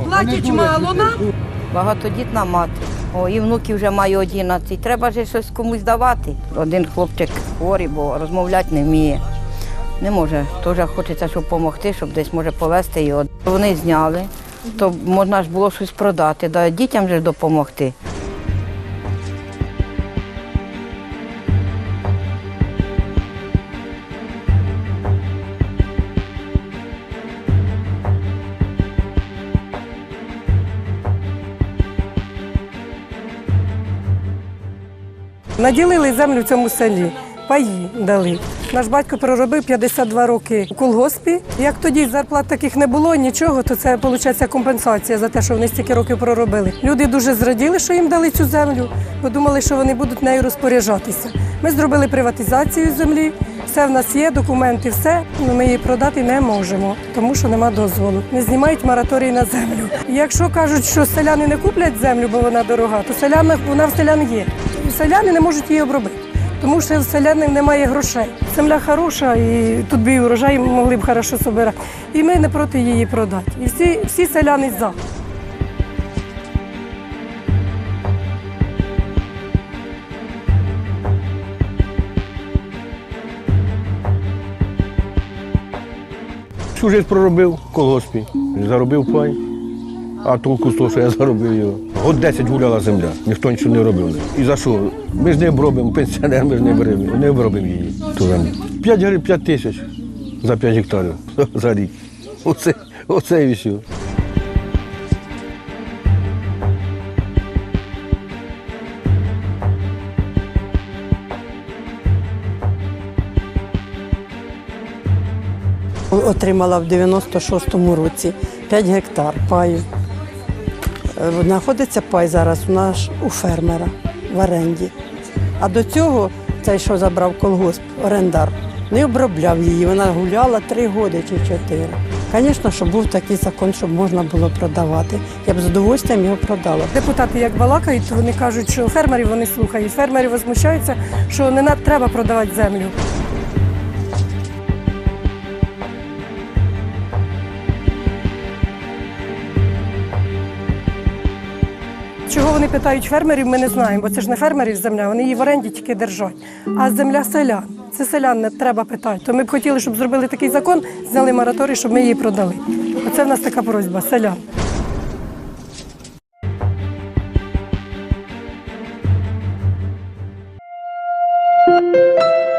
Платять мало нам. Багатодітна мати. І внуків вже маю 11. Треба ж щось комусь давати. Один хлопчик хворий, бо розмовляти не вміє. Не може. Теж хочеться, щоб допомогти, щоб десь може повезти його. Вони зняли, то можна ж було щось продати, да дітям же допомогти. Наділили землю в цьому селі, паї дали. Наш батько проробив 52 роки у колгоспі. Як тоді зарплат таких не було, нічого, то це, виходить, компенсація за те, що вони стільки років проробили. Люди дуже зраділи, що їм дали цю землю, бо думали, що вони будуть нею розпоряджатися. Ми зробили приватизацію землі, все в нас є, документи, все. Але ми її продати не можемо, тому що нема дозволу. Не знімають мораторій на землю. Якщо кажуть, що селяни не куплять землю, бо вона дорога, то вона в селян є. Селяни не можуть її обробити, тому що в селянів немає грошей. Земля хороша, і тут би і урожай могли б хорошо збирати. І ми не проти її продати. І всі селяни за. Всю життя проробив в колгоспі, заробив пай, а толку з того, що я заробив його. Год 10 гуляла земля, ніхто нічого не робив. І за що? Ми ж не обробимо, пенсіонер ми ж не обробимо її. 5 тисяч за 5 гектарів за рік. Оце і все. Отримала в 96-му році 5 гектар паю. Знаходиться пай зараз у нас у фермера в оренді. А до цього цей, що забрав колгосп, орендар, не обробляв її. Вона гуляла 3 роки чи 4. Звісно, щоб був такий закон, щоб можна було продавати. Я б з удовольствием його продала. Депутати як балакають, то вони кажуть, що фермерів вони слухають. Фермери возмущаються, що не треба продавати землю. Чого вони питають фермерів, ми не знаємо, бо це ж не фермерів земля, вони її в оренді тільки держать. А земля селян. Це селян не треба питати. То ми б хотіли, щоб зробили такий закон, зняли мораторій, щоб ми її продали. Оце в нас така просьба, селян. Thank you.